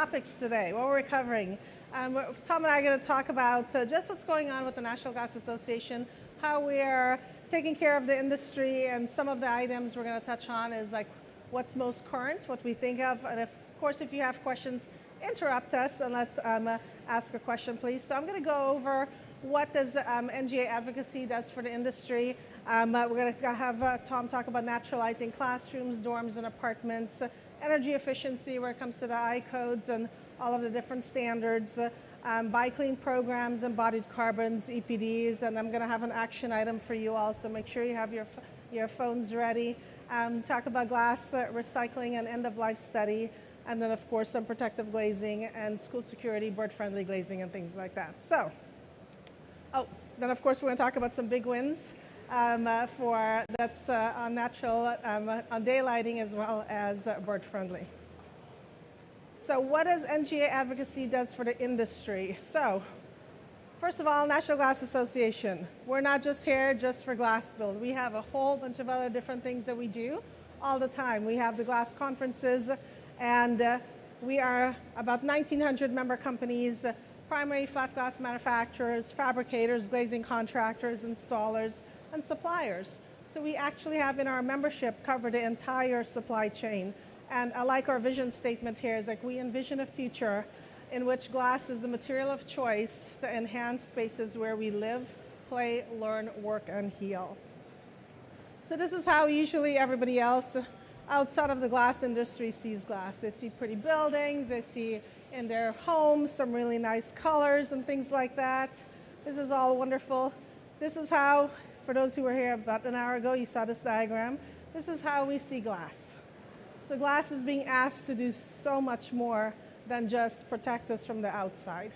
Topics today, what we're covering. Tom and I are going to talk about just what's going on with the National Glass Association, how we're taking care of the industry, and some of the items we're going to touch on is like what's most current, what we think of, and of course if you have questions, interrupt us and ask a question, please. So I'm going to go over what does NGA advocacy does for the industry. We're going to have Tom talk about natural lighting, classrooms, dorms, and apartments, energy efficiency where it comes to the I codes and all of the different standards, buy clean programs, embodied carbons, EPDs, and I'm going to have an action item for you all, so make sure you have your phones ready. Talk about glass recycling and end-of-life study, and then of course some protective glazing and school security, bird-friendly glazing and things like that. So, then of course we're going to talk about some big wins on natural, on daylighting as well as bird-friendly. So what does NGA advocacy does for the industry? So first of all, National Glass Association. We're not just here just for GlassBuild. We have a whole bunch of other different things that we do all the time. We have the glass conferences, and we are about 1,900 member companies, primary flat glass manufacturers, fabricators, glazing contractors, installers, and suppliers. So we actually have in our membership covered the entire supply chain. And I like our vision statement here is like we envision a future in which glass is the material of choice to enhance spaces where we live, play, learn, work, and heal. So this is how usually everybody else outside of the glass industry sees glass. They see pretty buildings, they see in their homes some really nice colors and things like that. This is all wonderful. This is how, for those who were here about an hour ago, you saw this diagram. This is how we see glass. So glass is being asked to do so much more than just protect us from the outside.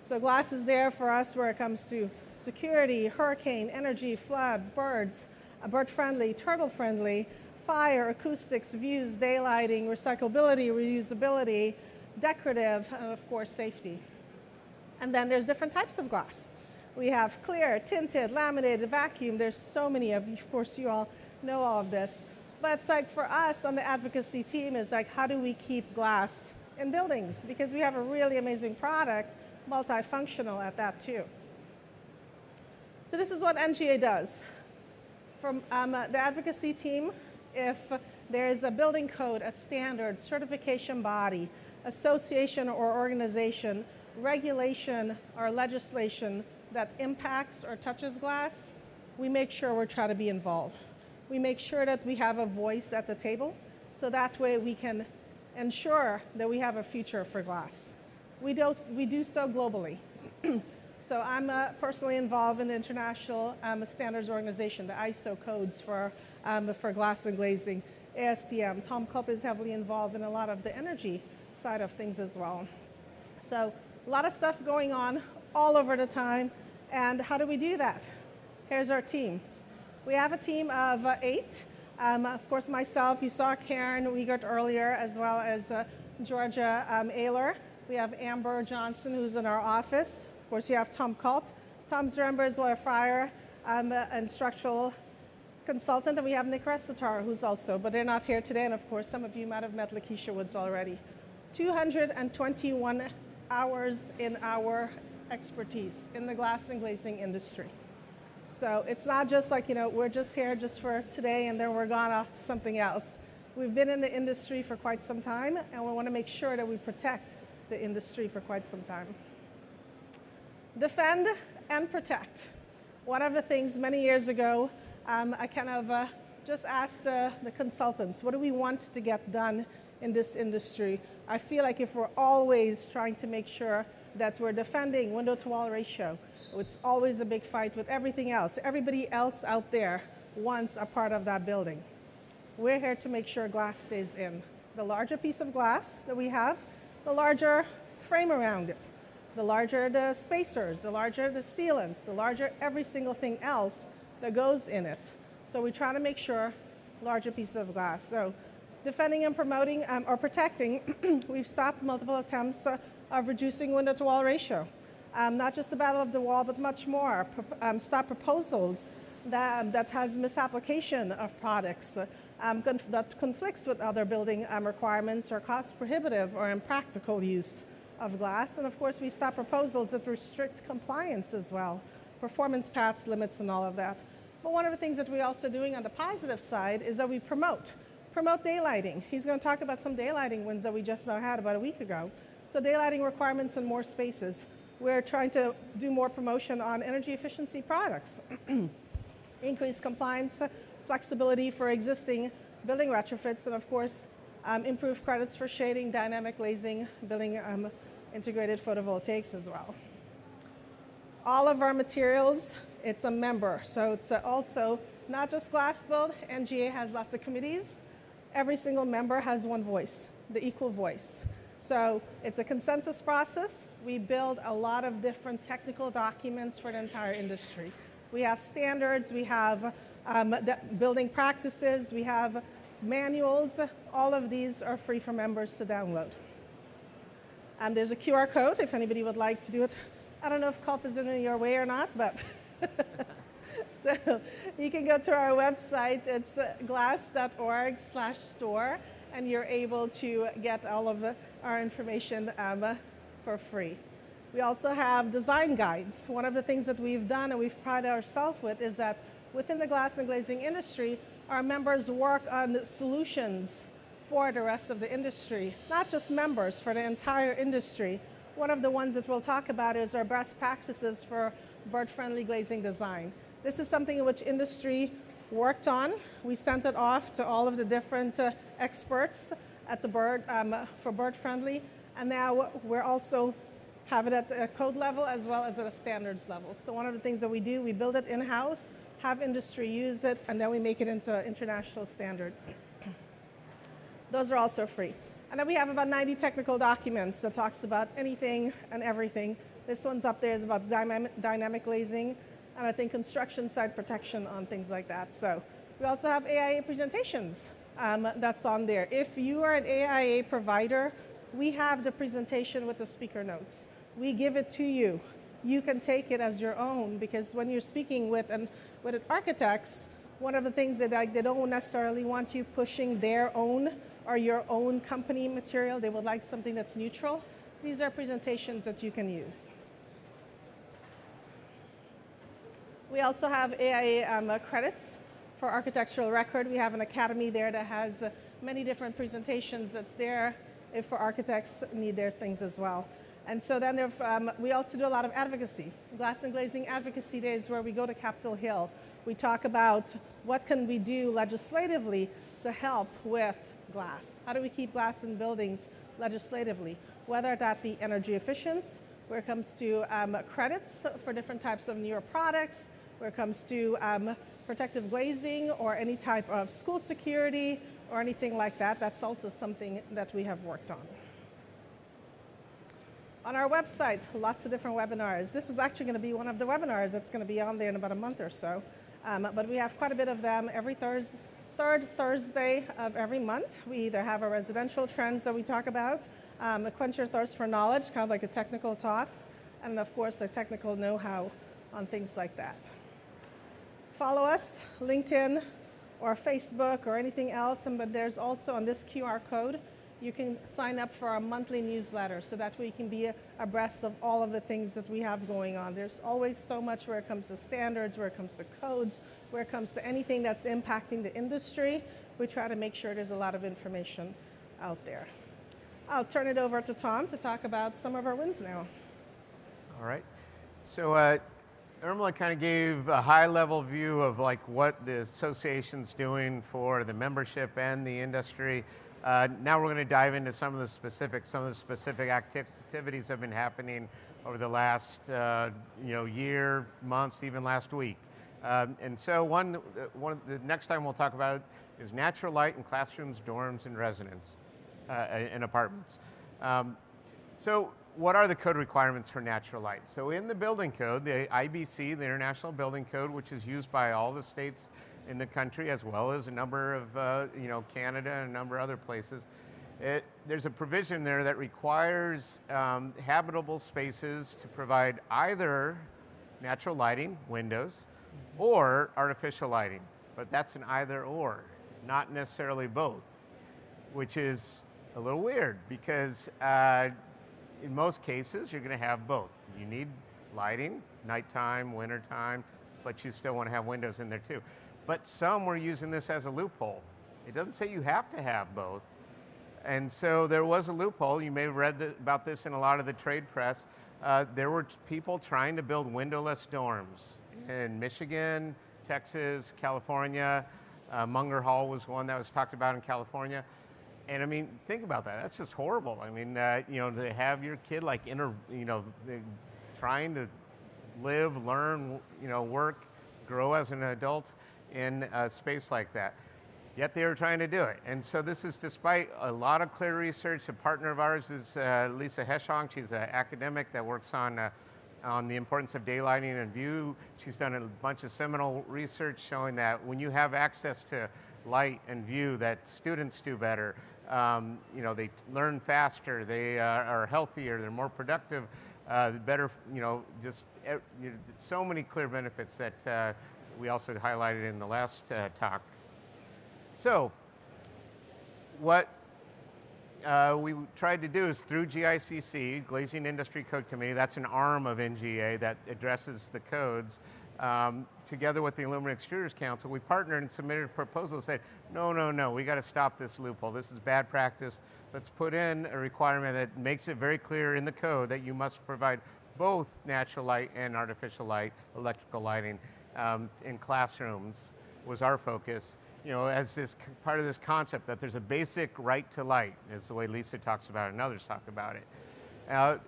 So glass is there for us where it comes to security, hurricane, energy, flood, birds, bird-friendly, turtle-friendly, fire, acoustics, views, daylighting, recyclability, reusability, decorative, and of course safety. And then there's different types of glass. We have clear, tinted, laminated, vacuum. There's so many of course you all know all of this. But it's like for us on the advocacy team is like how do we keep glass in buildings? Because we have a really amazing product, multifunctional at that too. So this is what NGA does. From the advocacy team, if there's a building code, a standard, certification body, association or organization, regulation or legislation that impacts or touches glass, we make sure we're trying to be involved. We make sure that we have a voice at the table, so that way we can ensure that we have a future for glass. We do so globally. So I'm personally involved in the International Standards Organization, the ISO codes for glass and glazing, ASTM. Tom Culp is heavily involved in a lot of the energy side of things as well. So a lot of stuff going on all over the time. And how do we do that? Here's our team. We have a team of 8. Of course, myself, you saw Karen Wiegert earlier, as well as Georgia Ayler. We have Amber Johnson, who's in our office. Of course, you have Tom Culp. Tom Zrember is a fire and structural consultant. And we have Nick Restatar, who's also, but they're not here today. And of course, some of you might have met Lakeisha Woods already. 221 hours in our expertise in the glass and glazing industry. So it's not just like, we're just here just for today and then we're gone off to something else. We've been in the industry for quite some time and we want to make sure that we protect the industry for quite some time. Defend and protect. One of the things many years ago, I kind of just asked the consultants, what do we want to get done in this industry? I feel like if we're always trying to make sure that we're defending window-to-wall ratio, it's always a big fight with everything else. Everybody else out there wants a part of that building. We're here to make sure glass stays in. The larger piece of glass that we have, the larger frame around it. The larger the spacers, the larger the sealants, the larger every single thing else that goes in it. So we try to make sure larger pieces of glass. So defending and promoting or protecting, we've stopped multiple attempts of reducing window-to-wall ratio. Not just the Battle of the Wall, but much more. Stop proposals that has misapplication of products. that conflicts with other building requirements or cost prohibitive or impractical use of glass. And of course, we stop proposals that restrict compliance as well, performance paths, limits, and all of that. But one of the things that we're also doing on the positive side is that we promote daylighting. He's going to talk about some daylighting wins that we just now had about a week ago. So daylighting requirements in more spaces. We're trying to do more promotion on energy efficiency products, increase compliance, flexibility for existing building retrofits, and of course, improve credits for shading, dynamic glazing, building integrated photovoltaics as well. All of our materials, it's a member. So it's also not just GlassBuild. NGA has lots of committees. Every single member has one voice, the equal voice. So it's a consensus process. We build a lot of different technical documents for the entire industry. We have standards, we have building practices, we have manuals. All of these are free for members to download. There's a QR code if anybody would like to do it. I don't know if Culp is in your way or not, but so you can go to our website. It's glass.org/store, and you're able to get all of our information for free. We also have design guides. One of the things that we've done and we've prided ourselves with is that within the glass and glazing industry, our members work on solutions for the rest of the industry, not just members, for the entire industry. One of the ones that we'll talk about is our best practices for bird-friendly glazing design. This is something in which industry worked on. We sent it off to all of the different experts at the for bird-friendly, and now we're also have it at the code level as well as at a standards level. So one of the things that we do, we build it in-house, have industry use it, and then we make it into an international standard. Those are also free. And then we have about 90 technical documents that talks about anything and everything. This one's up there is about dynamic glazing, and I think construction site protection on things like that. So we also have AIA presentations that's on there. If you are an AIA provider, we have the presentation with the speaker notes. We give it to you. You can take it as your own, because when you're speaking with architects, one of the things that they don't necessarily want you pushing their own or your own company material. They would like something that's neutral. These are presentations that you can use. We also have AIA credits for architectural record. We have an academy there that has many different presentations that's there if for architects need their things as well. And so then we also do a lot of advocacy. Glass and Glazing Advocacy Days, where we go to Capitol Hill. We talk about what can we do legislatively to help with glass. How do we keep glass in buildings legislatively? Whether that be energy efficiency, where it comes to credits for different types of newer products, where it comes to protective glazing or any type of school security or anything like that. That's also something that we have worked on. On our website, lots of different webinars. This is actually going to be one of the webinars that's going to be on there in about a month or so. But we have quite a bit of them every third Thursday of every month. We either have our residential trends that we talk about, quench your thirst for knowledge, kind of like the technical talks, and of course the technical know-how on things like that. Follow us, LinkedIn or Facebook or anything else, but there's also on this QR code, you can sign up for our monthly newsletter so that way you can be abreast of all of the things that we have going on. There's always so much where it comes to standards, where it comes to codes, where it comes to anything that's impacting the industry. We try to make sure there's a lot of information out there. I'll turn it over to Tom to talk about some of our wins now. All right. So Urmilla kind of gave a high-level view of like what the association's doing for the membership and the industry. Now we're going to dive into some of the specific activities that have been happening over the last year, months, even last week. And so the next time we'll talk about is natural light in classrooms, dorms, and residence, and apartments. So what are the code requirements for natural light? So in the building code, the IBC, the International Building Code, which is used by all the states in the country, as well as a number of, Canada and a number of other places. There's a provision there that requires habitable spaces to provide either natural lighting, windows, or artificial lighting. But that's an either or. not necessarily both, which is a little weird because in most cases, you're going to have both. You need lighting, nighttime, wintertime, but you still want to have windows in there too. But some were using this as a loophole. It doesn't say you have to have both. And so there was a loophole. You may have read about this in a lot of the trade press. There were people trying to build windowless dorms in Michigan, Texas, California. Munger Hall was one that was talked about in California. And I mean, think about that. That's just horrible. I mean, you know, to have your kid like trying to live, learn, you know, work, grow as an adult in a space like that. Yet they were trying to do it. And so this is despite a lot of clear research. A partner of ours is Lisa Heschong. She's an academic that works on the importance of daylighting and view. She's done a bunch of seminal research showing that when you have access to light and view, that students do better. You know, they learn faster, they are healthier, they're more productive, better, you know, just so many clear benefits that we also highlighted in the last talk. So what we tried to do is through GICC, Glazing Industry Code Committee, that's an arm of NGA that addresses the codes, together with the Aluminum Extruders Council, we partnered and submitted a proposal that said, no, we got to stop this loophole. This is bad practice. Let's put in a requirement that makes it very clear in the code that you must provide both natural light and artificial light, electrical lighting, in classrooms was our focus. You know, as this part of this concept that there's a basic right to light, is the way Lisa talks about it and others talk about it.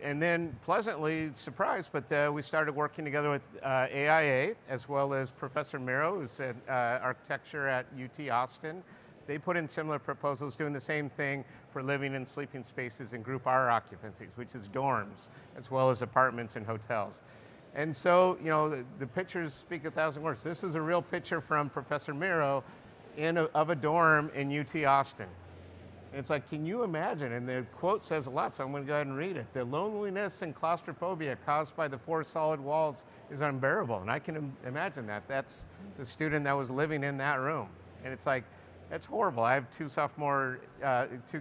And then pleasantly surprised, but we started working together with AIA as well as Professor Miro, who's at architecture at UT Austin. They put in similar proposals doing the same thing for living and sleeping spaces in group R occupancies, which is dorms, as well as apartments and hotels. And so, you know, the pictures speak 1,000 words. This is a real picture from Professor Miro of a dorm in UT Austin. And it's like, can you imagine? And the quote says a lot, so I'm going to go ahead and read it. The loneliness and claustrophobia caused by the 4 solid walls is unbearable. And I can imagine that. That's the student that was living in that room. And it's like, that's horrible. I have 2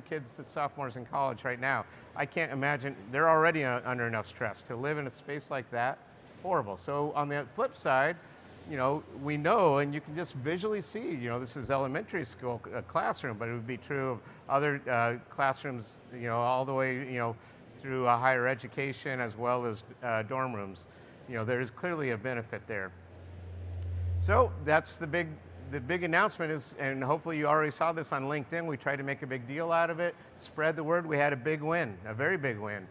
kids, sophomores in college right now. I can't imagine, they're already under enough stress. To live in a space like that, horrible. So on the flip side, you know, we know, and you can just visually see, you know, this is elementary school classroom, but it would be true of other classrooms, you know, all the way, you know, through higher education as well as dorm rooms. You know, there's clearly a benefit there. So that's the big announcement is, and hopefully you already saw this on LinkedIn, we tried to make a big deal out of it, spread the word. We had a big win, a very big win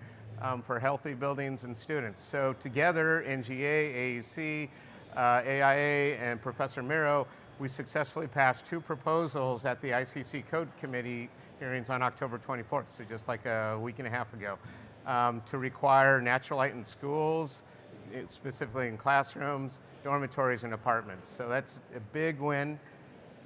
for healthy buildings and students. So together, NGA, AEC, AIA, and Professor Miro, we successfully passed 2 proposals at the ICC Code Committee hearings on October 24th, so just like a week and a half ago, to require natural light in schools, specifically in classrooms, dormitories, and apartments. So that's a big win.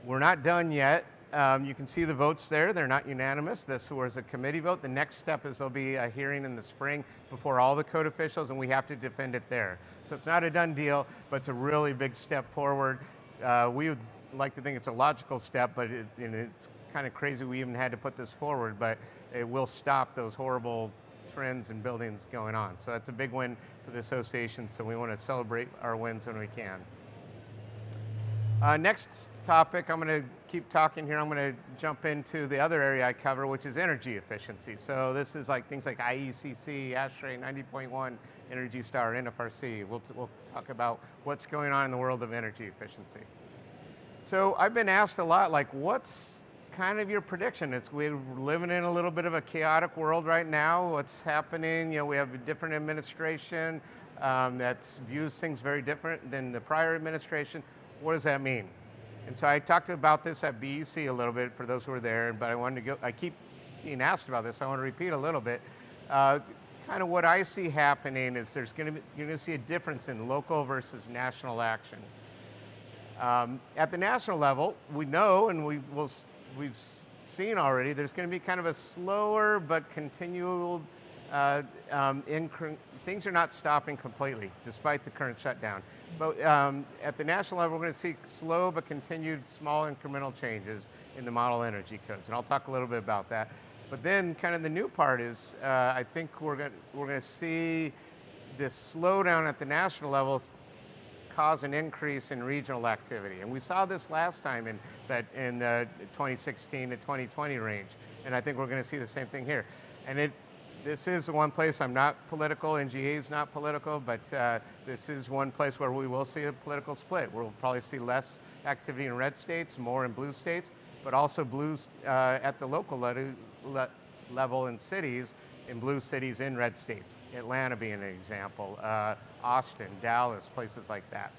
We're not done yet. You can see the votes there. They're not unanimous. This was a committee vote. The next step is there'll be a hearing in the spring before all the code officials, and we have to defend it there. So it's not a done deal, but it's a really big step forward. We would like to think it's a logical step, but it's kind of crazy we even had to put this forward, but it will stop those horrible trends and buildings going on. So that's a big win for the association, so we want to celebrate our wins when we can. Next topic, I'm going to keep talking here. I'm going to jump into the other area I cover, which is energy efficiency. So this is like things like IECC, ASHRAE 90.1, Energy Star, NFRC. We'll talk about what's going on in the world of energy efficiency. So I've been asked a lot, like, what's kind of your prediction? We're living in a little bit of a chaotic world right now. What's happening? You know, we have a different administration that views things very different than the prior administration. What does that mean? And so I talked about this at BEC a little bit for those who were there, but I wanted to go, I keep being asked about this, so I want to repeat a little bit. Kind of what I see happening is you're going to see a difference in local versus national action. At the national level, we know, and we've seen already, there's going to be kind of a slower but continual things are not stopping completely, despite the current shutdown. But at the national level, we're going to see slow but continued small incremental changes in the model energy codes, and I'll talk a little bit about that. But then kind of the new part is, I think we're going to see this slowdown at the national level cause an increase in regional activity. And we saw this last time in the 2016 to 2020 range. And I think we're going to see the same thing here. And this is the one place I'm not political, NGA is not political, but this is one place where we will see a political split. We'll probably see less activity in red states, more in blue states, but also blues at the local level in cities, in blue cities in red states. Atlanta being an example, Austin, Dallas, places like that.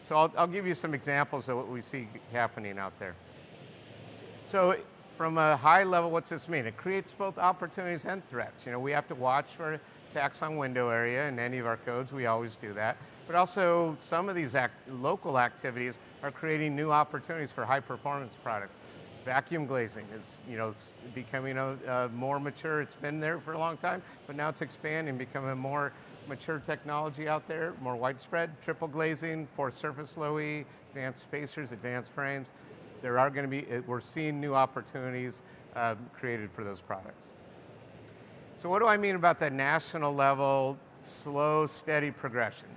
So I'll give you some examples of what we see happening out there. So from a high level, what's this mean? It creates both opportunities and threats. You know, we have to watch for tax on window area in any of our codes. We always do that. But also some of these local activities are creating new opportunities for high performance products. Vacuum glazing is, you know, becoming more mature. It's been there for a long time, but now it's expanding, becoming a more mature technology out there, more widespread. Triple glazing, for surface low E, advanced spacers, advanced frames. There are going to be, we're seeing new opportunities created for those products. So what do I mean about that national level, slow, steady progression?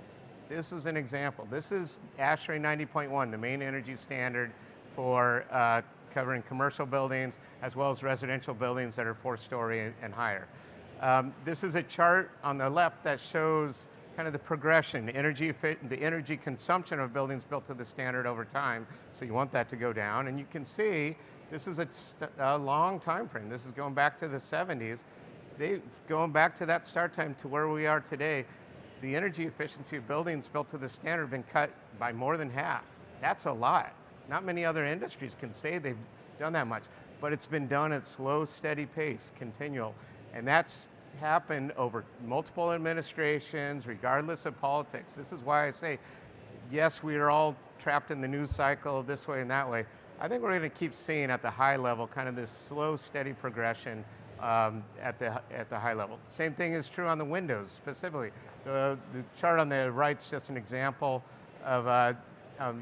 This is an example. This is ASHRAE 90.1, the main energy standard for covering commercial buildings as well as residential buildings that are 4-story and higher. This is a chart on the left that shows kind of the progression, the energy consumption of buildings built to the standard over time. So you want that to go down, and you can see this is a long time frame. This is going back to the 70s. Going back to that start time to where we are today, the energy efficiency of buildings built to the standard have been cut by more than half. That's a lot. Not many other industries can say they've done that much, but it's been done at slow, steady pace, continual, and that's happened over multiple administrations, regardless of politics. This is why I say, yes, we are all trapped in the news cycle this way and that way. I think we're going to keep seeing at the high level kind of this slow, steady progression at the high level. Same thing is true on the windows specifically. The chart on the right is just an example of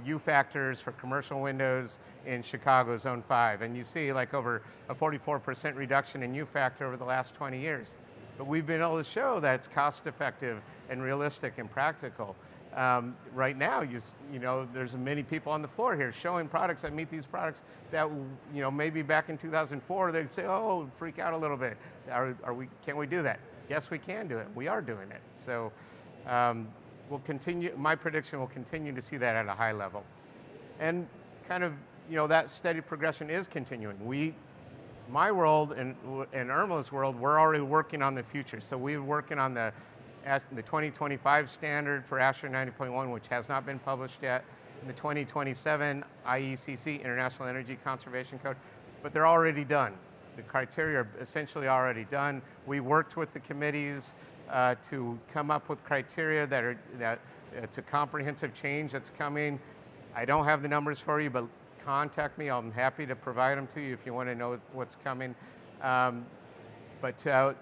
U factors for commercial windows in Chicago Zone 5. And you see like over a 44% reduction in U factor over the last 20 years. But we've been able to show that it's cost effective and realistic and practical. Right now, you know, there's many people on the floor here showing products that meet these products that, you know, maybe back in 2004, they'd say, oh, freak out a little bit. Can we do that? Yes, we can do it. We are doing it. So we'll continue, my prediction will continue to see that at a high level. And kind of, you know, that steady progression is continuing. My world and Urmilla's world, we're already working on the future. So we're working on the 2025 standard for ASHRAE 90.1, which has not been published yet, and the 2027 IECC, International Energy Conservation Code, but they're already done. The criteria are essentially already done. We worked with the committees to come up with criteria it's a comprehensive change that's coming. I don't have the numbers for you, but contact me. I'm happy to provide them to you if you want to know what's coming. But to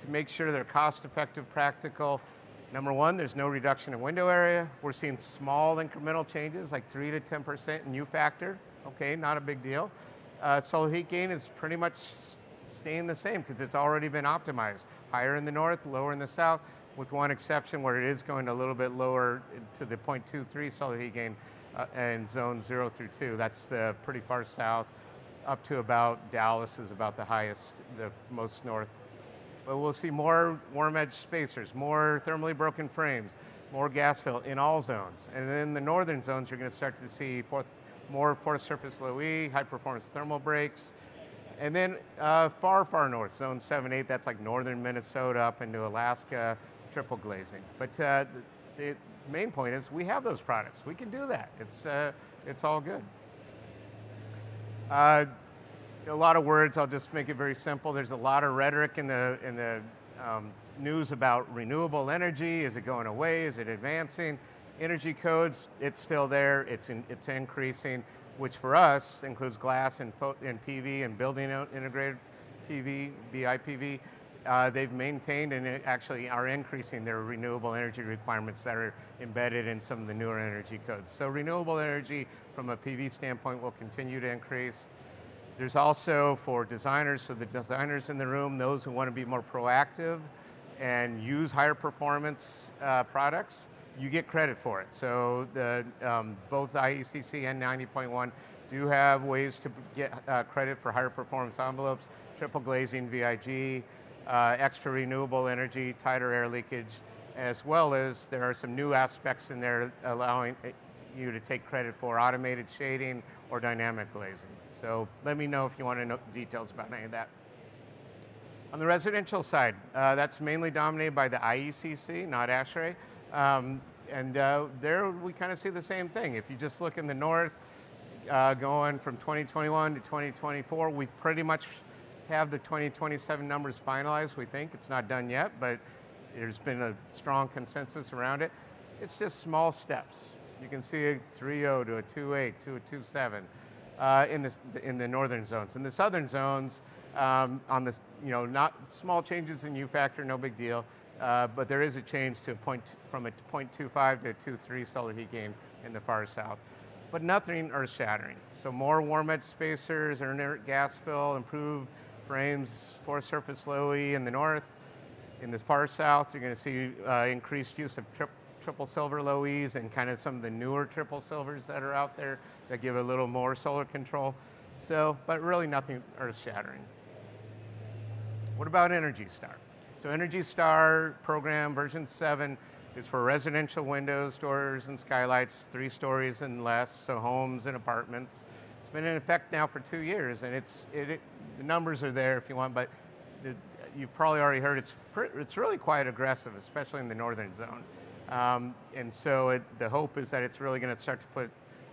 make sure they're cost-effective, practical, number one, there's no reduction in window area. We're seeing small incremental changes, like 3 to 10% in U factor. Okay, not a big deal. Solar heat gain is pretty much staying the same because it's already been optimized. Higher in the north, lower in the south, with one exception where it is going a little bit lower to the 0.23 solar heat gain in zone 0 through 2. That's the pretty far south, up to about Dallas is about the highest, the most north. But we'll see more warm edge spacers, more thermally broken frames, more gas fill in all zones. And then in the northern zones, you're going to start to see more forced surface low E, high performance thermal breaks. And then far, far north, zone 7, 8, that's like northern Minnesota up into Alaska, triple glazing. But the main point is we have those products. We can do that. It's all good. A lot of words, I'll just make it very simple. There's a lot of rhetoric in the news about renewable energy. Is it going away? Is it advancing? Energy codes, it's still there. It's increasing, which for us includes glass and PV and building integrated PV, BIPV. they've maintained and actually are increasing their renewable energy requirements that are embedded in some of the newer energy codes. So renewable energy from a PV standpoint will continue to increase. There's also for designers, so the designers in the room, those who want to be more proactive and use higher performance products, you get credit for it. So both IECC and 90.1 do have ways to get credit for higher performance envelopes, triple glazing VIG, extra renewable energy, tighter air leakage, as well as there are some new aspects in there allowing you to take credit for automated shading or dynamic glazing. So let me know if you want to know details about any of that. On the residential side, that's mainly dominated by the IECC, not ASHRAE. There we kind of see the same thing. If you just look in the north, going from 2021 to 2024, we pretty much have the 2027 numbers finalized, we think. It's not done yet, but there's been a strong consensus around it. It's just small steps. You can see a 3.0 to a 2.8 to a 2.7 in the northern zones. In the southern zones, on the not small changes in U factor, no big deal, but there is a change to from a 0.25 to a 2.3 solar heat gain in the far south, but nothing earth-shattering. So more warm edge spacers, inert gas fill, improved frames, forced surface low E in the north. In the far south, you're going to see increased use of triple silver low E's and kind of some of the newer triple silvers that are out there that give a little more solar control. So, but really nothing earth-shattering. What about Energy Star? So Energy Star program version 7 is for residential windows, doors, and skylights, 3 stories and less, so homes and apartments. It's been in effect now for 2 years, and the numbers are there if you want, but you've probably already heard it's really quite aggressive, especially in the northern zone. And so the hope is that it's really going to start to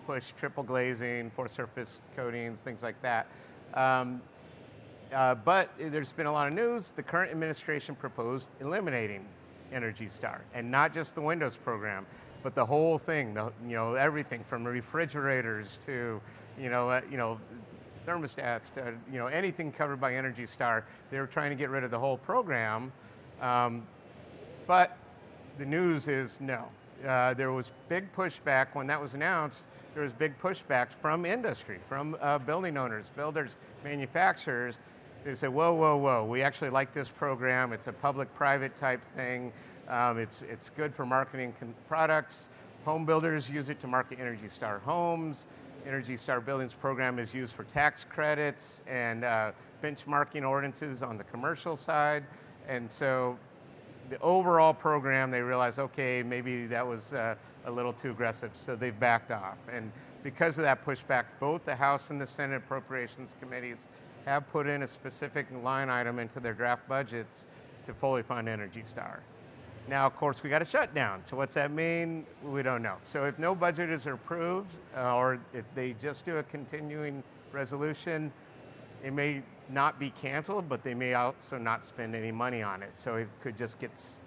push triple glazing, forced surface coatings, things like that. But there's been a lot of news. The current administration proposed eliminating Energy Star, and not just the Windows program, but the whole thing. Everything from refrigerators to thermostats to anything covered by Energy Star. They were trying to get rid of the whole program, but the news is no. There was big pushback when that was announced. There was big pushback from industry, from building owners, builders, manufacturers. They said, whoa, whoa, whoa, we actually like this program. It's a public-private type thing. It's good for marketing products. Home builders use it to market Energy Star homes. Energy Star Buildings program is used for tax credits and benchmarking ordinances on the commercial side. And so the overall program, they realized, okay, maybe that was a little too aggressive, so they've backed off. And because of that pushback, both the House and the Senate Appropriations Committees have put in a specific line item into their draft budgets to fully fund Energy Star. Now, of course, we got a shutdown. So what's that mean? We don't know. So if no budget is approved, or if they just do a continuing resolution, it may not be canceled, but they may also not spend any money on it. So it could just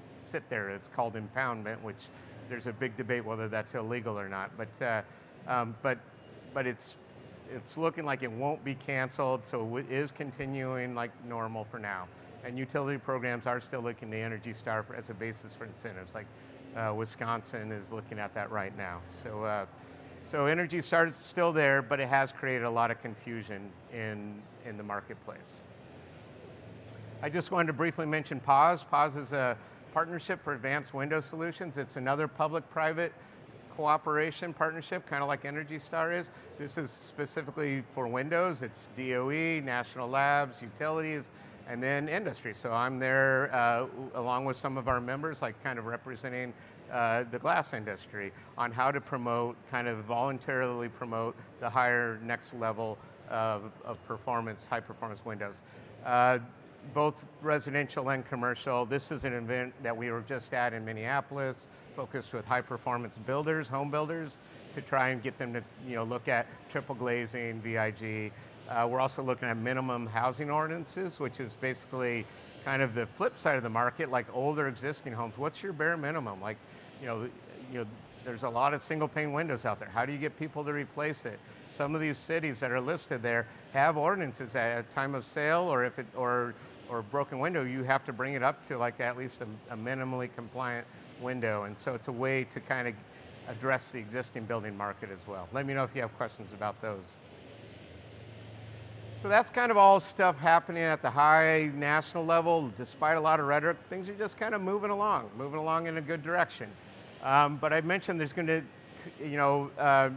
sit there. It's called impoundment, which there's a big debate whether that's illegal or not. But it's looking like it won't be canceled, so it is continuing like normal for now. And utility programs are still looking to Energy Star as a basis for incentives, like Wisconsin is looking at that right now. So Energy Star is still there, but it has created a lot of confusion in the marketplace. I just wanted to briefly mention PAWS. PAWS is a partnership for advanced window solutions. It's another public-private cooperation partnership, kind of like Energy Star is. This is specifically for windows. It's DOE, national labs, utilities, and then industry. So I'm there along with some of our members, like kind of representing the glass industry on how to promote, kind of voluntarily promote the higher next level of performance, high performance windows. Both residential and commercial. This is an event that we were just at in Minneapolis, focused with high performance builders, home builders, to try and get them to look at triple glazing, VIG. We're also looking at minimum housing ordinances, which is basically kind of the flip side of the market, like older existing homes. What's your bare minimum? Like, there's a lot of single pane windows out there. How do you get people to replace it? Some of these cities that are listed there have ordinances at a time of sale, or or a broken window, you have to bring it up to like at least a minimally compliant window. And so it's a way to kind of address the existing building market as well. Let me know if you have questions about those. So that's kind of all stuff happening at the high national level. Despite a lot of rhetoric, things are just kind of moving along in a good direction. But I mentioned there's going to,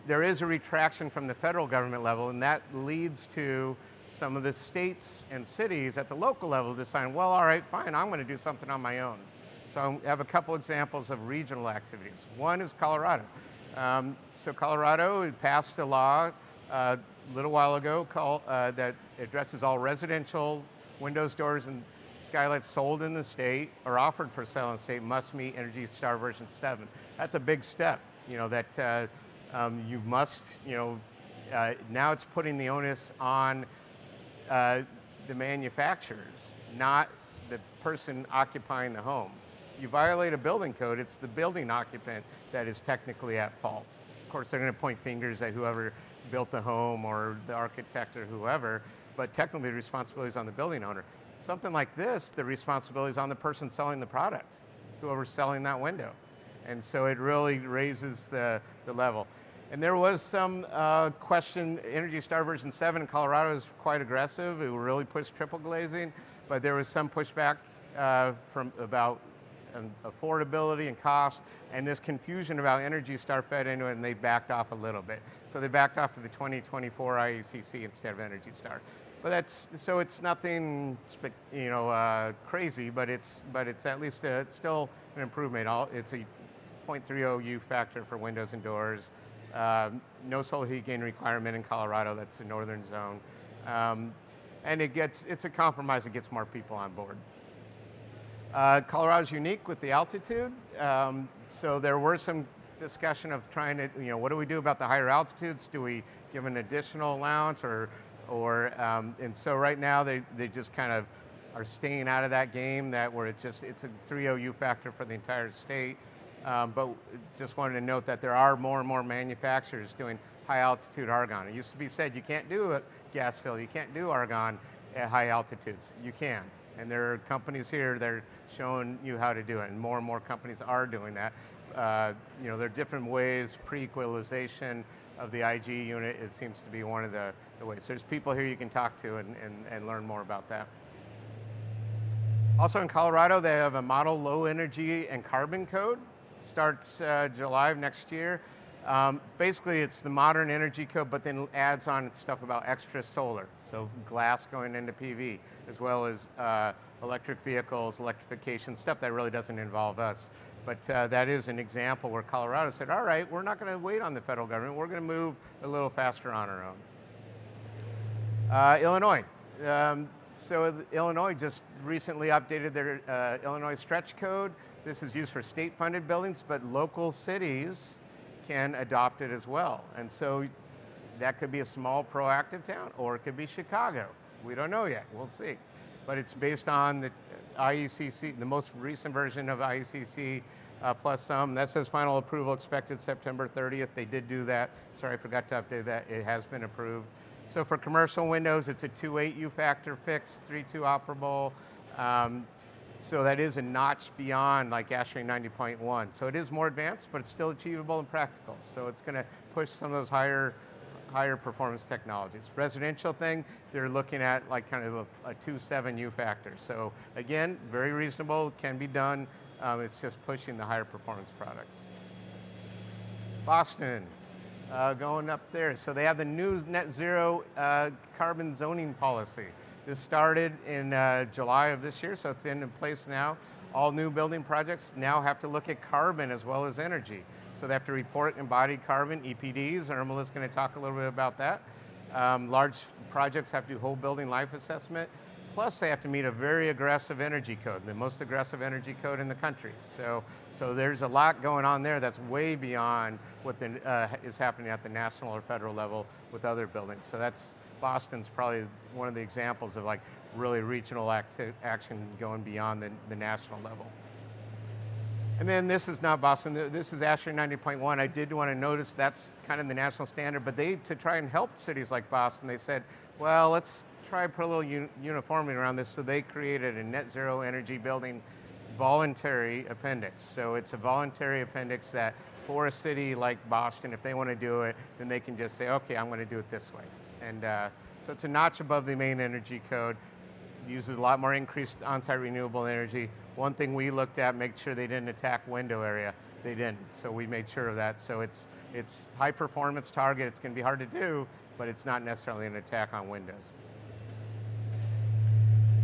there is a retraction from the federal government level, and that leads to some of the states and cities at the local level deciding, well, all right, fine, I'm going to do something on my own. So I have a couple examples of regional activities. One is Colorado. So Colorado passed a law a little while ago that addresses all residential windows, doors, and skylights sold in the state or offered for sale in the state must meet Energy Star version 7. That's a big step, that you must, now it's putting the onus on the manufacturers, not the person occupying the home. You violate a building code, it's the building occupant that is technically at fault. Of course, they're going to point fingers at whoever built the home or the architect or whoever, but technically the responsibility is on the building owner. Something like this, the responsibility is on the person selling the product, whoever's selling that window. And so it really raises the level. And there was some question, Energy Star version 7 in Colorado is quite aggressive. It really pushed triple glazing, but there was some pushback from about affordability and cost, and this confusion about Energy Star fed into it, and they backed off a little bit. So they backed off to the 2024 IECC instead of Energy Star. But so it's nothing, crazy, but it's at least it's still an improvement. It's a 0.30 U factor for windows and doors. No solar heat gain requirement in Colorado. That's the northern zone, and it's a compromise that gets more people on board. Colorado's unique with the altitude, so there were some discussion of trying to, what do we do about the higher altitudes? Do we give an additional allowance, and so right now they just kind of are staying out of that game, where it's a 3.0 U factor for the entire state. But just wanted to note that there are more and more manufacturers doing high altitude argon. It used to be said you can't do a gas fill, you can't do argon at high altitudes. You can. And there are companies here that are showing you how to do it, and more companies are doing that. There are different ways, pre-equalization of the IG unit, it seems to be one of the ways. There's people here you can talk to and learn more about that. Also in Colorado, they have a model low energy and carbon code. It starts July of next year. Basically, it's the modern energy code, but then adds on stuff about extra solar. So glass going into PV, as well as electric vehicles, electrification, stuff that really doesn't involve us. But that is an example where Colorado said, all right, we're not going to wait on the federal government. We're going to move a little faster on our own. Illinois. So Illinois just recently updated their Illinois stretch code. This is used for state-funded buildings, but local cities can adopt it as well. And so that could be a small proactive town, or it could be Chicago. We don't know yet, we'll see. But it's based on the IECC, the most recent version of IECC plus some. That says final approval expected September 30th. They did do that. Sorry, I forgot to update that. It has been approved. So for commercial windows, it's a 2.8 U factor fix, 3.2 operable. So that is a notch beyond like ASHRAE 90.1. So it is more advanced, but it's still achievable and practical. So it's going to push some of those higher performance technologies. Residential thing, they're looking at like kind of a 2.7 U factor. So again, very reasonable, can be done. It's just pushing the higher performance products. Boston, going up there. So they have the new net zero carbon zoning policy. This started in July of this year, so it's in place now. All new building projects now have to look at carbon as well as energy. So they have to report embodied carbon, EPDs. Urmilla is going to talk a little bit about that. Large projects have to do whole building life assessment. Plus, they have to meet a very aggressive energy code, the most aggressive energy code in the country. So there's a lot going on there that's way beyond what is happening at the national or federal level with other buildings. So Boston's probably one of the examples of like really regional action going beyond the national level. And then this is not Boston, this is ASHRAE 90.1. I did want to notice that's kind of the national standard, but to try and help cities like Boston, they said, well, let's try to put a little uniformity around this, so they created a net zero energy building voluntary appendix. So it's a voluntary appendix that for a city like Boston, if they want to do it, then they can just say, okay, I'm going to do it this way. And so it's a notch above the main energy code, uses a lot more increased on-site renewable energy. One thing we looked at, make sure they didn't attack window area. They didn't, so we made sure of that. So it's high performance target. It's going to be hard to do, but it's not necessarily an attack on windows.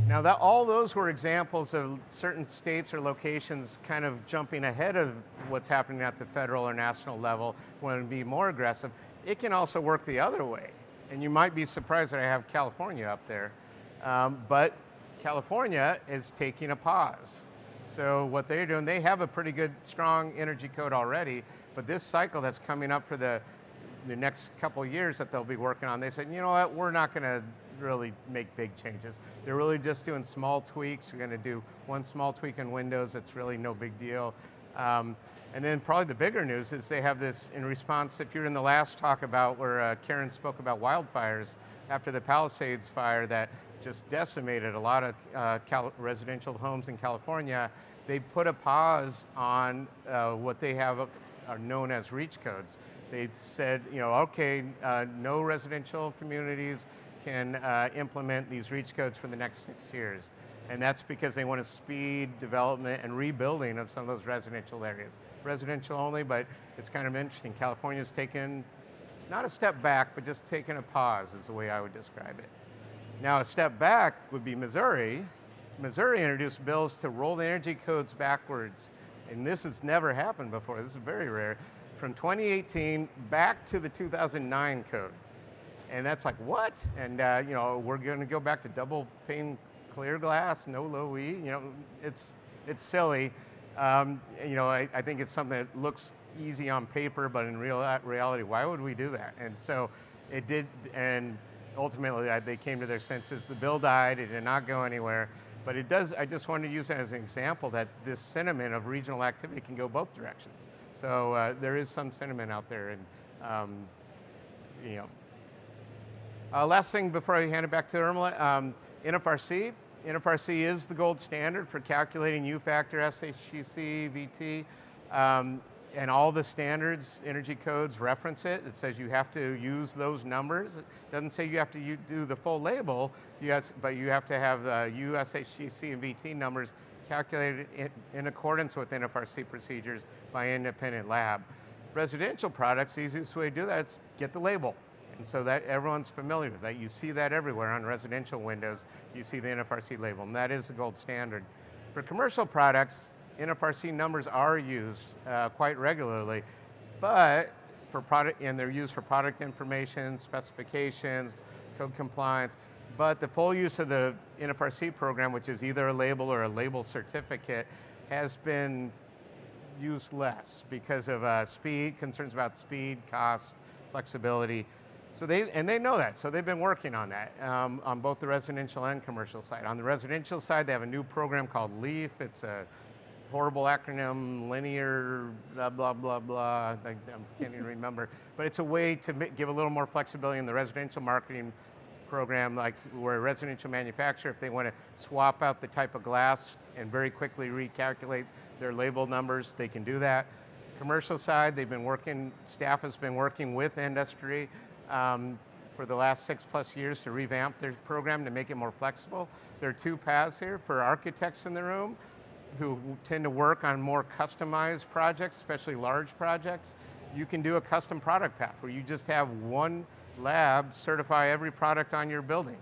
Now, all those were examples of certain states or locations kind of jumping ahead of what's happening at the federal or national level, want to be more aggressive. It can also work the other way. And you might be surprised that I have California up there. But California is taking a pause. So what they're doing, they have a pretty good, strong energy code already, but this cycle that's coming up for the next couple of years that they'll be working on, they said, you know what, we're not going to really make big changes. They're really just doing small tweaks. We're going to do one small tweak in Windows. It's really no big deal. And then probably the bigger news is they have this in response, if you're in the last talk about where Karen spoke about wildfires after the Palisades fire that just decimated a lot of residential homes in California, they put a pause on what they have are known as reach codes. They said, you know, okay, no residential communities can implement these reach codes for the next 6 years. And that's because they want to speed development and rebuilding of some of those residential areas. Residential only, but it's kind of interesting. California's taken, not a step back, but just taken a pause is the way I would describe it. Now, a step back would be Missouri. Missouri introduced bills to roll the energy codes backwards. And this has never happened before. This is very rare. From 2018 back to the 2009 code. And that's like, what? And you know, we're going to go back to double pane clear glass, no low E. You know, it's silly. You know, I think it's something that looks easy on paper, but in reality, why would we do that? And so it did, and ultimately they came to their senses. The bill died, it did not go anywhere. But it does, I just wanted to use that as an example that this sentiment of regional activity can go both directions. So there is some sentiment out there, and you know. Last thing before I hand it back to Urmilla, NFRC. NFRC is the gold standard for calculating U factor, SHGC, VT, and all the standards, energy codes reference it. It says you have to use those numbers. It doesn't say you have to do the full label, but you have to have U, SHGC, and VT numbers calculated in accordance with NFRC procedures by an independent lab. Residential products, the easiest way to do that is get the label. And so that everyone's familiar with that. You see that everywhere on residential windows. You see the NFRC label, and that is the gold standard. For commercial products, NFRC numbers are used quite regularly, but for product, and they're used for product information, specifications, code compliance. But the full use of the NFRC program, which is either a label or a label certificate, has been used less because of speed, concerns about speed, cost, flexibility. So they know that, so they've been working on that on both the residential and commercial side. On the residential side, they have a new program called LEAF. It's a horrible acronym, linear, blah, blah, blah, blah. I can't even remember. But it's a way to give a little more flexibility in the residential marketing program, like where a residential manufacturer, if they want to swap out the type of glass and very quickly recalculate their label numbers, they can do that. Commercial side, they've been working, staff has been working with industry for the last 6+ years to revamp their program to make it more flexible. There are two paths here for architects in the room who tend to work on more customized projects, especially large projects. You can do a custom product path where you just have one lab certify every product on your building.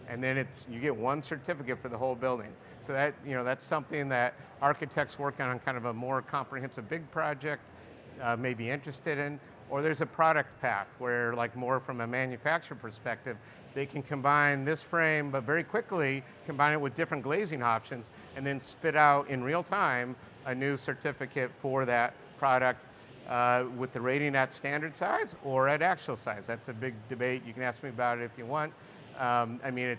And then you get one certificate for the whole building. So that, you know, that's something that architects working on kind of a more comprehensive big project may be interested in. Or there's a product path where, like more from a manufacturer perspective, they can combine this frame, but very quickly combine it with different glazing options and then spit out in real time a new certificate for that product with the rating at standard size or at actual size. That's a big debate. You can ask me about it if you want. I mean,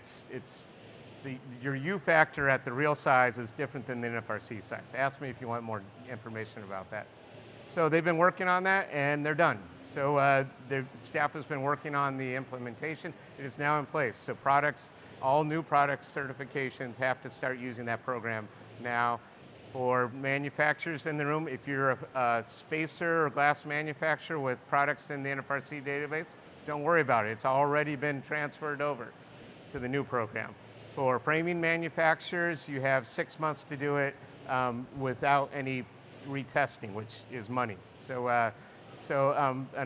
your U factor at the real size is different than the NFRC size. Ask me if you want more information about that. So they've been working on that, and they're done. So the staff has been working on the implementation. It is now in place. So products, all new product certifications have to start using that program now. For manufacturers in the room, if you're a spacer or glass manufacturer with products in the NFRC database, don't worry about it. It's already been transferred over to the new program. For framing manufacturers, you have 6 months to do it without any retesting, which is money. And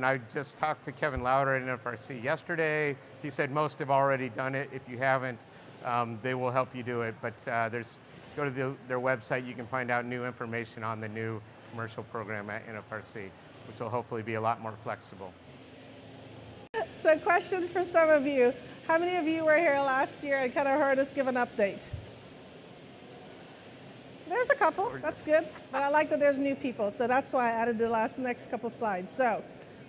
I just talked to Kevin Lauder at NFRC yesterday. He said most have already done it. If you haven't, they will help you do it. But go to their website, you can find out new information on the new commercial program at NFRC, which will hopefully be a lot more flexible. So question for some of you. How many of you were here last year and kind of heard us give an update? There's a couple, that's good. But I like that there's new people, so that's why I added the next couple slides. So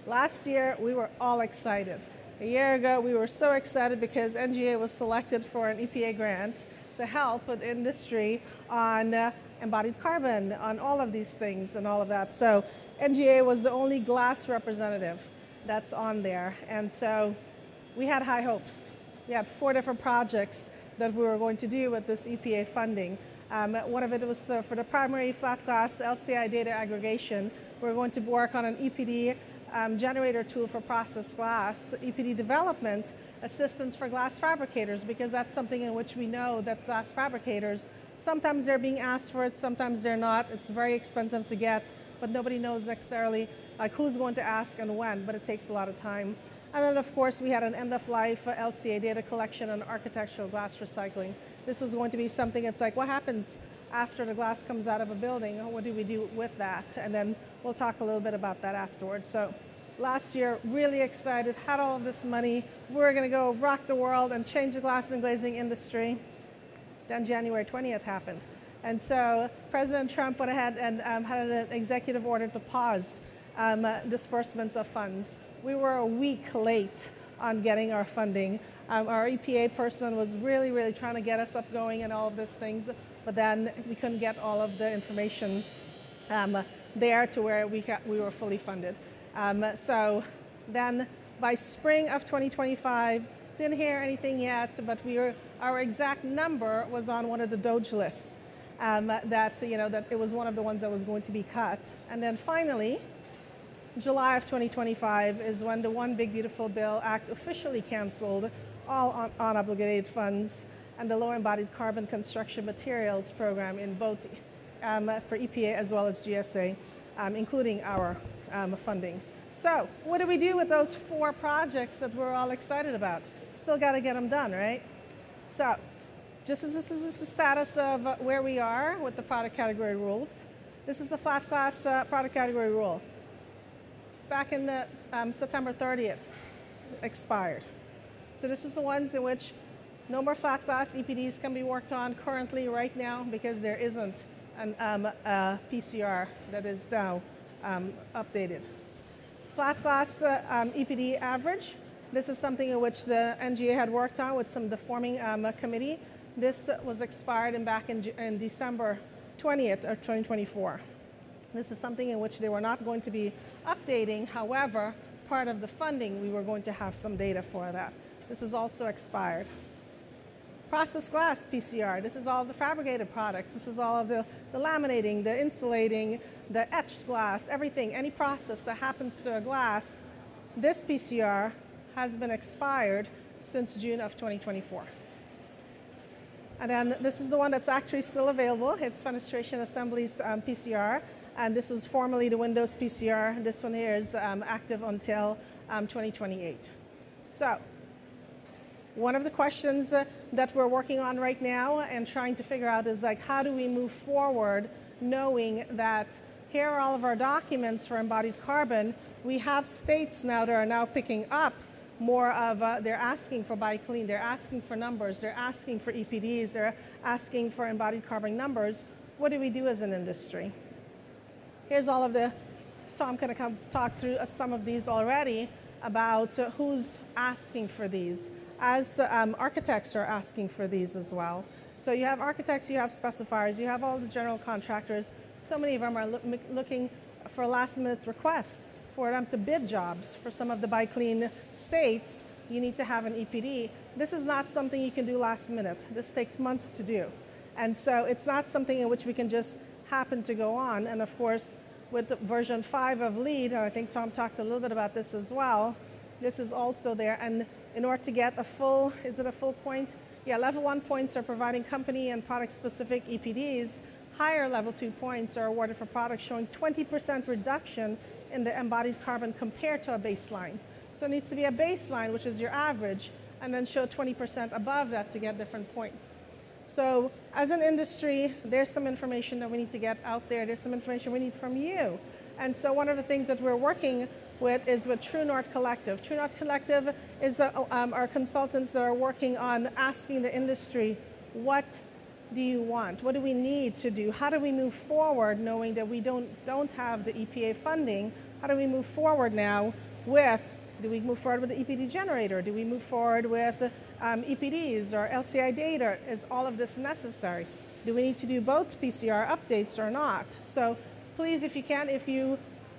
last year, we were all excited. A year ago, we were so excited because NGA was selected for an EPA grant to help with industry on embodied carbon, on all of these things and all of that. So NGA was the only glass representative that's on there. And so we had high hopes. We had 4 different projects that we were going to do with this EPA funding. One of it was for the primary flat glass LCI data aggregation. We're going to work on an EPD generator tool for processed glass, EPD development, assistance for glass fabricators, because that's something in which we know that glass fabricators, sometimes they're being asked for it, sometimes they're not. It's very expensive to get, but nobody knows necessarily like who's going to ask and when, but it takes a lot of time. And then of course we had an end-of-life LCA data collection and architectural glass recycling. This was going to be something, it's like, what happens after the glass comes out of a building? What do we do with that? And then we'll talk a little bit about that afterwards. So last year, really excited, had all of this money. We were gonna go rock the world and change the glass and glazing industry. Then January 20th happened. And so President Trump went ahead and had an executive order to pause disbursements of funds. We were a week late on getting our funding. Our EPA person was really, really trying to get us up going and all of these things, but then we couldn't get all of the information there to where we were fully funded. So then by spring of 2025, didn't hear anything yet, but our exact number was on one of the DOGE lists, that it was one of the ones that was going to be cut. And then finally, July of 2025 is when the One Big Beautiful Bill Act officially canceled all unobligated funds and the low embodied carbon construction materials program in both for EPA as well as GSA, including our funding. So what do we do with those 4 projects that we're all excited about? Still got to get them done, right? So this is the status of where we are with the product category rules. This is the flat glass product category rule. Back in the September 30th, expired. So this is the ones in which no more flat glass EPDs can be worked on currently right now because there isn't a PCR that is now updated. Flat glass EPD average. This is something in which the NGA had worked on with the forming committee. This was expired back in December 20th of 2024. This is something in which they were not going to be updating. However, part of the funding, we were going to have some data for that. This is also expired. Processed glass PCR. This is all of the fabricated products. This is all of the laminating, the insulating, the etched glass, everything, any process that happens to a glass. This PCR has been expired since June of 2024. And then this is the one that's actually still available. It's Fenestration Assemblies PCR. And this is formerly the Windows PCR. This one here is active until 2028. So one of the questions that we're working on right now and trying to figure out is like, how do we move forward knowing that here are all of our documents for embodied carbon. We have states now that are now picking up more of, they're asking for BioClean, they're asking for numbers, they're asking for EPDs, they're asking for embodied carbon numbers. What do we do as an industry? Here's all of the, Tom kind of talk through some of these already about who's asking for these. As architects are asking for these as well. So you have architects, you have specifiers, you have all the general contractors. So many of them are looking for last minute requests, for them to bid jobs. For some of the Buy Clean states, you need to have an EPD. This is not something you can do last minute. This takes months to do. And so it's not something in which we can just happen to go on. And of course, with the version 5 of LEED, and I think Tom talked a little bit about this as well, this is also there. And in order to get a full, is it a full point? Yeah, level 1 points are providing company and product specific EPDs. Higher level 2 points are awarded for products showing 20% reduction in the embodied carbon compared to a baseline. So it needs to be a baseline, which is your average, and then show 20% above that to get different points. So as an industry, there's some information that we need to get out there. There's some information we need from you. And so one of the things that we're working with is with True North Collective. True North Collective is our consultants that are working on asking the industry, what do you want? What do we need to do? How do we move forward knowing that we don't have the EPA funding? How do we move forward now with, do we move forward with the EPD generator? Do we move forward with EPDs or LCI data? Is all of this necessary? Do we need to do both PCR updates or not? So please, if you can, if you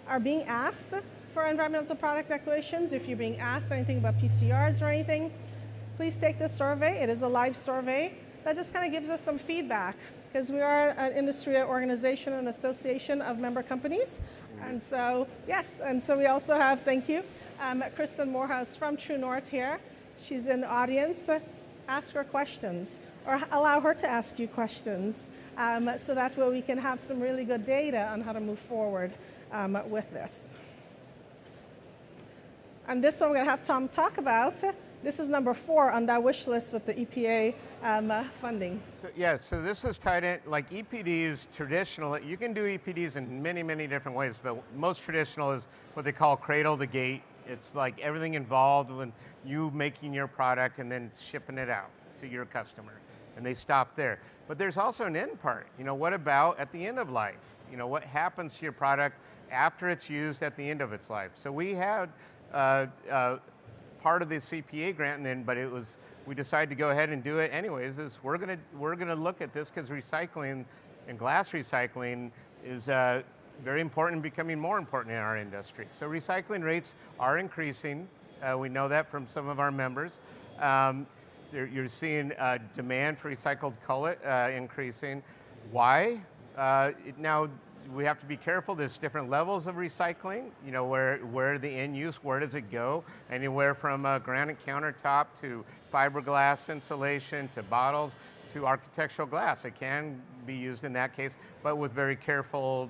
are being asked for environmental product declarations, if you're being asked anything about PCRs or anything, please take the survey. It is a live survey. That just kind of gives us some feedback, because we are an industry organization, an association of member companies. And so, yes, and so we also have, thank you, Kristen Morehouse from True North here. She's in the audience. Ask her questions, or allow her to ask you questions, so that way we can have some really good data on how to move forward with this. And this one we're going to have Tom talk about. This is number 4 on that wish list with the EPA funding. So, yeah, so this is tied in, like EPDs traditional, you can do EPDs in many, many different ways, but most traditional is what they call cradle to gate. It's like everything involved with you making your product and then shipping it out to your customer, and they stop there. But there's also an end part. You know, what about at the end of life? You know, what happens to your product after it's used at the end of its life? So we had part of the CPA grant, and then, but it was, we decided to go ahead and do it anyways. Is we're gonna look at this because recycling and glass recycling is very important, becoming more important in our industry. So recycling rates are increasing. We know that from some of our members. You're seeing demand for recycled cullet increasing. Why? Now, we have to be careful. There's different levels of recycling. You know, where the end use, where does it go? Anywhere from a granite countertop to fiberglass insulation to bottles to architectural glass. It can be used in that case, but with very careful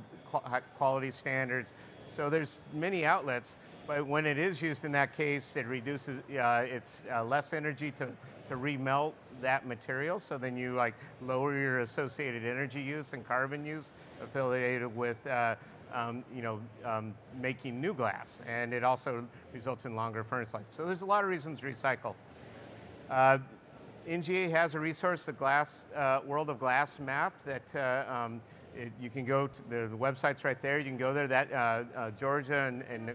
quality standards. So there's many outlets, but when it is used in that case, it reduces, it's less energy to remelt that material, so then you like lower your associated energy use and carbon use affiliated with making new glass, and it also results in longer furnace life. So there's a lot of reasons to recycle. NGA has a resource, the World of Glass map, that you can go to, the website's right there, you can go there, that Georgia and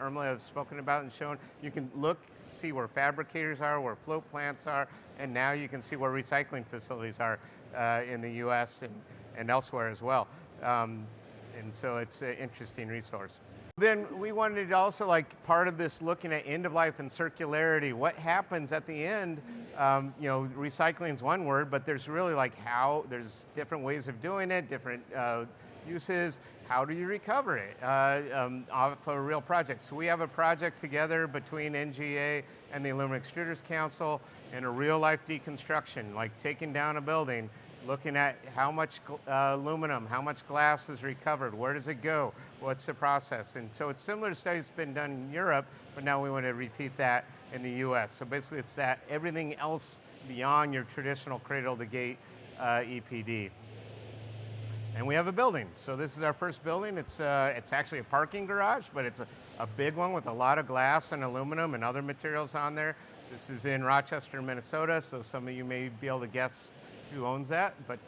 Urmilla have spoken about and shown. You can look, see where fabricators are, where float plants are, and now you can see where recycling facilities are in the US and elsewhere as well. And so it's an interesting resource. Then we wanted to also, like, part of this looking at end of life and circularity, what happens at the end. You know, recycling is one word, but there's really like there's different ways of doing it, different uses. How do you recover it off a real project? So we have a project together between NGA and the Aluminum Extruders Council in a real life deconstruction, like taking down a building, looking at how much aluminum, how much glass is recovered, where does it go, what's the process. And so it's similar to studies been done in Europe, but now we want to repeat that in the US. So basically it's that everything else beyond your traditional cradle to gate EPD. And we have a building. So this is our first building. It's actually a parking garage, but it's a big one with a lot of glass and aluminum and other materials on there. This is in Rochester, Minnesota, so some of you may be able to guess who owns that, but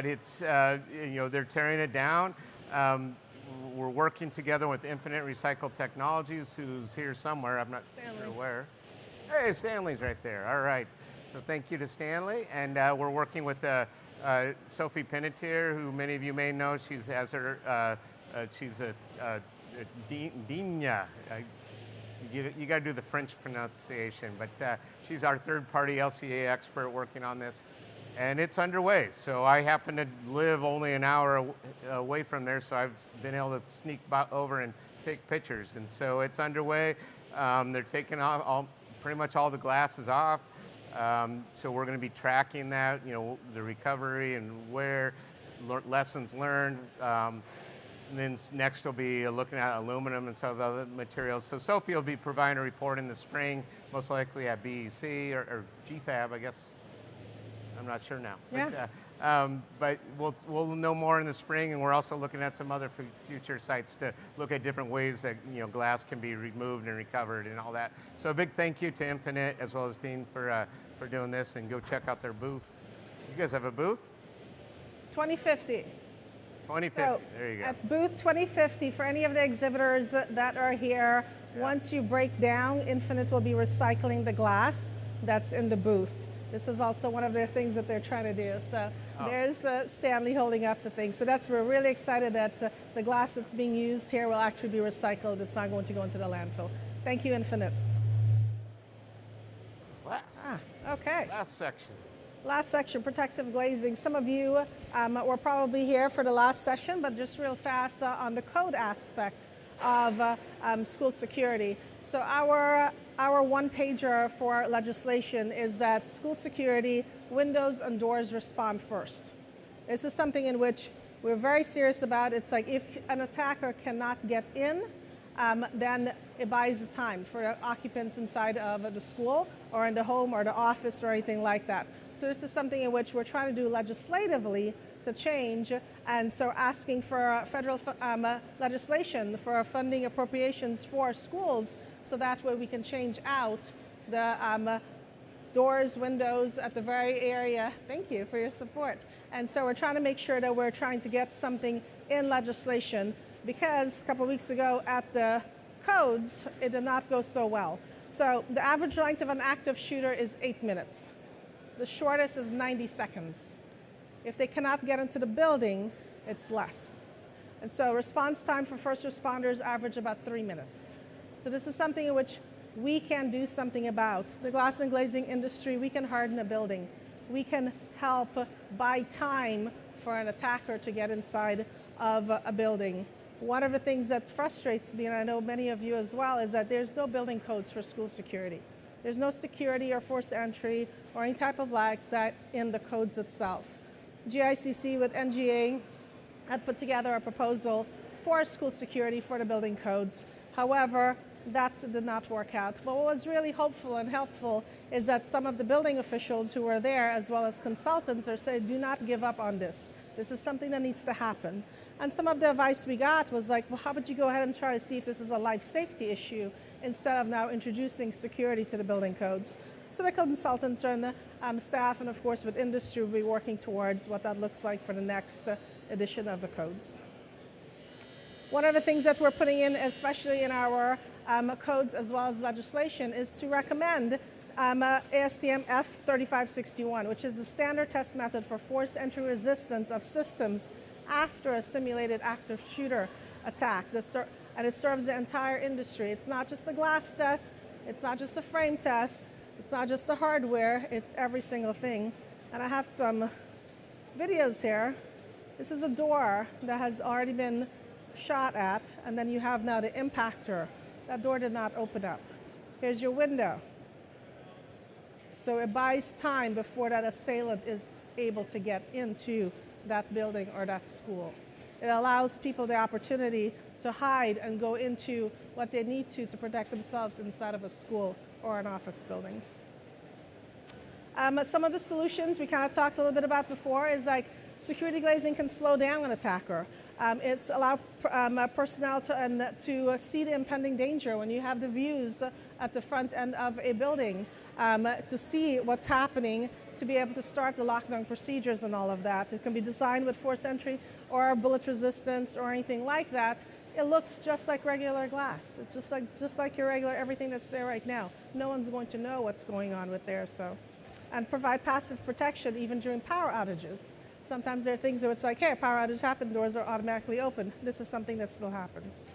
it's, you know, they're tearing it down. We're working together with Infinite Recycled Technologies, who's here somewhere, I'm not sure where. Hey, Stanley's right there, all right. So thank you to Stanley, and we're working with Sophie Penetier, who many of you may know. She's a Dina. You got to do the French pronunciation, but she's our third-party LCA expert working on this, and it's underway. So I happen to live only an hour away from there, so I've been able to sneak over and take pictures. And so it's underway. They're taking pretty much all the glasses off. So we're going to be tracking that, the recovery and where lessons learned. And then next we'll be looking at aluminum and some of the other materials. So Sophie will be providing a report in the spring, most likely at BEC or GFAB, I guess. I'm not sure now. Yeah. But we'll know more in the spring, and we're also looking at some other future sites to look at different ways that glass can be removed and recovered and all that. So a big thank you to Infinite as well as Dean for doing this, and go check out their booth. You guys have a booth? 2050. 2050, So there you go. at booth 2050, for any of the exhibitors that are here, once you break down, Infinite will be recycling the glass that's in the booth. This is also one of their things that they're trying to do. So there's Stanley holding up the thing. So we're really excited that the glass that's being used here will actually be recycled. It's not going to go into the landfill. Thank you, Infinite. Glass. Okay. Last section. Last section, protective glazing. Some of you were probably here for the last session, but just real fast on the code aspect of school security. So our one-pager for legislation is that school security, windows and doors respond first. This is something in which we're very serious about. It's like if an attacker cannot get in, then it buys the time for occupants inside of the school or in the home or the office or anything like that. So this is something in which we're trying to do legislatively to change, and so asking for federal legislation for funding appropriations for schools, so that way we can change out the doors, windows at the very area. Thank you for your support. And so we're trying to make sure that we're trying to get something in legislation, because a couple of weeks ago at the codes, it did not go so well. So the average length of an active shooter is 8 minutes. The shortest is 90 seconds. If they cannot get into the building, it's less. And so response time for first responders average about 3 minutes. So this is something in which we can do something about. The glass and glazing industry, we can harden a building. We can help buy time for an attacker to get inside of a building. One of the things that frustrates me, and I know many of you as well, is that there's no building codes for school security. There's no security or forced entry or any type of like that in the codes itself. GICC with NGA had put together a proposal for school security for the building codes. However, that did not work out. But what was really hopeful and helpful is that some of the building officials who were there, as well as consultants, are saying, do not give up on this. This is something that needs to happen. And some of the advice we got was like, well, how about you go ahead and try to see if this is a life safety issue instead of now introducing security to the building codes. So the consultants and the staff, and of course with industry, will be working towards what that looks like for the next edition of the codes. One of the things that we're putting in, especially in our codes as well as legislation, is to recommend ASTM F3561, which is the standard test method for forced entry resistance of systems after a simulated active shooter attack. And it serves the entire industry. It's not just a glass test, it's not just a frame test, it's not just the hardware, it's every single thing. And I have some videos here. This is a door that has already been shot at, and then you have now the impactor. That door did not open up. Here's your window. So it buys time before that assailant is able to get into that building or that school. It allows people the opportunity to hide and go into what they need to protect themselves inside of a school or an office building. Some of the solutions we kind of talked a little bit about before is like security glazing can slow down an attacker. It's allow personnel to see the impending danger when you have the views at the front end of a building, to see what's happening, to be able to start the lockdown procedures and all of that. It can be designed with force entry or bullet resistance or anything like that. It looks just like regular glass. It's just like your regular everything that's there right now. No one's going to know what's going on with there. So, and provide passive protection even during power outages. Sometimes there are things where it's like, hey, a power outage happened, doors are automatically open. This is something that still happens.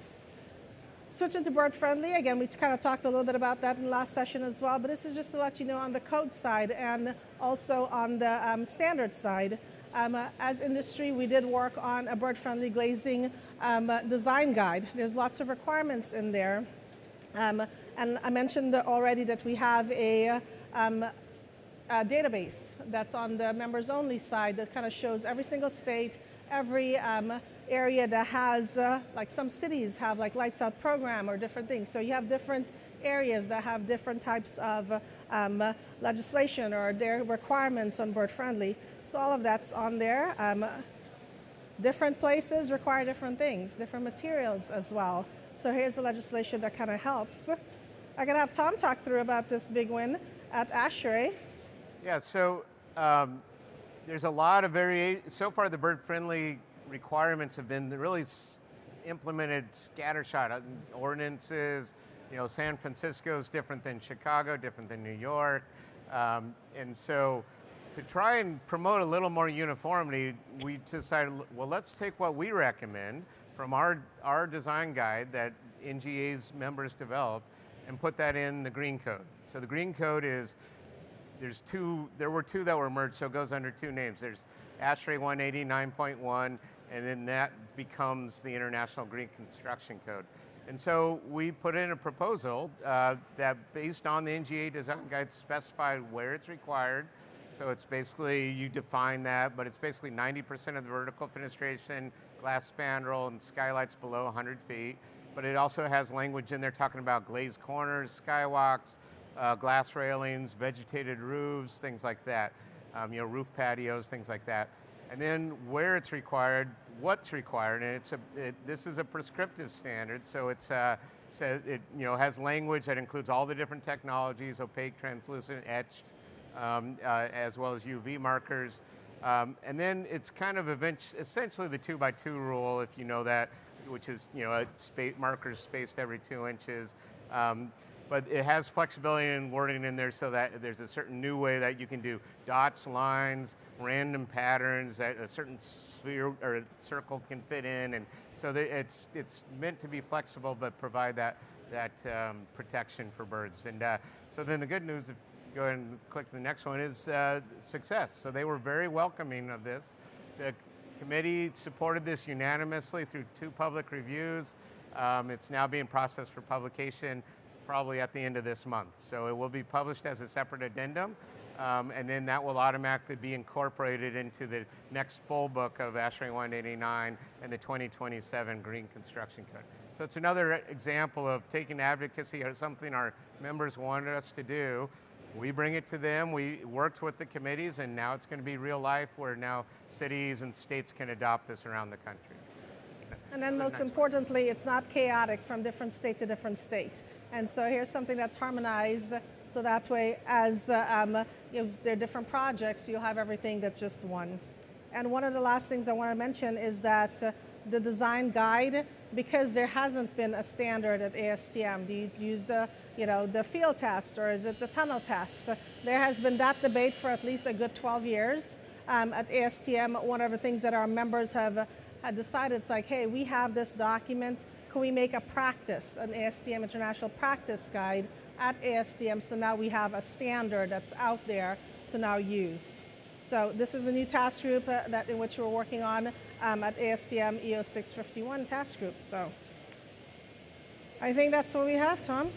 Switching to bird friendly, again, we kind of talked a little bit about that in the last session as well, but this is just to let you know on the code side and also on the standard side. As industry, we did work on a bird friendly glazing design guide. There's lots of requirements in there. And I mentioned already that we have a database that's on the members only side that kind of shows every single state, every area that has, like some cities have like lights out program or different things. So you have different areas that have different types of legislation or their requirements on bird friendly. So all of that's on there. Different places require different things, different materials as well. So here's the legislation that kind of helps. I'm gonna have Tom talk through about this big win at ASHRAE. Yeah, so there's a lot of variation. So far, the bird-friendly requirements have been really implemented scattershot ordinances. You know, San Francisco's different than Chicago, different than New York. And so to try and promote a little more uniformity, we decided, well, let's take what we recommend from our design guide that NGA's members developed and put that in the green code. So the green code is, there were two that were merged, so it goes under two names. There's ASHRAE 189.1, and then that becomes the International Green Construction Code. And so we put in a proposal that, based on the NGA design guide, specified where it's required. So it's basically, you define that, but it's basically 90% of the vertical fenestration, glass spandrel, and skylights below 100 feet. But it also has language in there talking about glazed corners, skywalks, glass railings, vegetated roofs, things like that. You know, roof patios, things like that. And then where it's required, what's required, and this is a prescriptive standard, so it has language that includes all the different technologies, opaque, translucent, etched, as well as UV markers. And then it's kind of essentially the 2x2 rule, if you know that, which is, you know, markers spaced every 2 inches. But it has flexibility and wording in there so that there's a certain new way that you can do dots, lines, random patterns that a certain sphere or circle can fit in, and so it's meant to be flexible but provide that protection for birds. And so then the good news, if you go ahead and click the next one, is success. So they were very welcoming of this. The committee supported this unanimously through 2 public reviews. It's now being processed for publication probably at the end of this month. So it will be published as a separate addendum, and then that will automatically be incorporated into the next full book of ASHRAE 189 and the 2027 Green Construction Code. So it's another example of taking advocacy, or something our members wanted us to do. We bring it to them, we worked with the committees, and now it's going to be real life where now cities and states can adopt this around the country. And then most importantly, it's not chaotic from different state to different state. And so here's something that's harmonized, so that way, as there are different projects, you'll have everything that's just one. And one of the last things I want to mention is that the design guide, because there hasn't been a standard at ASTM, do you use the field test, or is it the tunnel test? There has been that debate for at least a good 12 years. At ASTM, one of the things that our members had decided, it's like, hey, we have this document, can we make a practice, an ASTM International Practice Guide at ASTM, so now we have a standard that's out there to now use. So this is a new task group in which we're working on at ASTM EO651 task group. So I think that's what we have, Tom.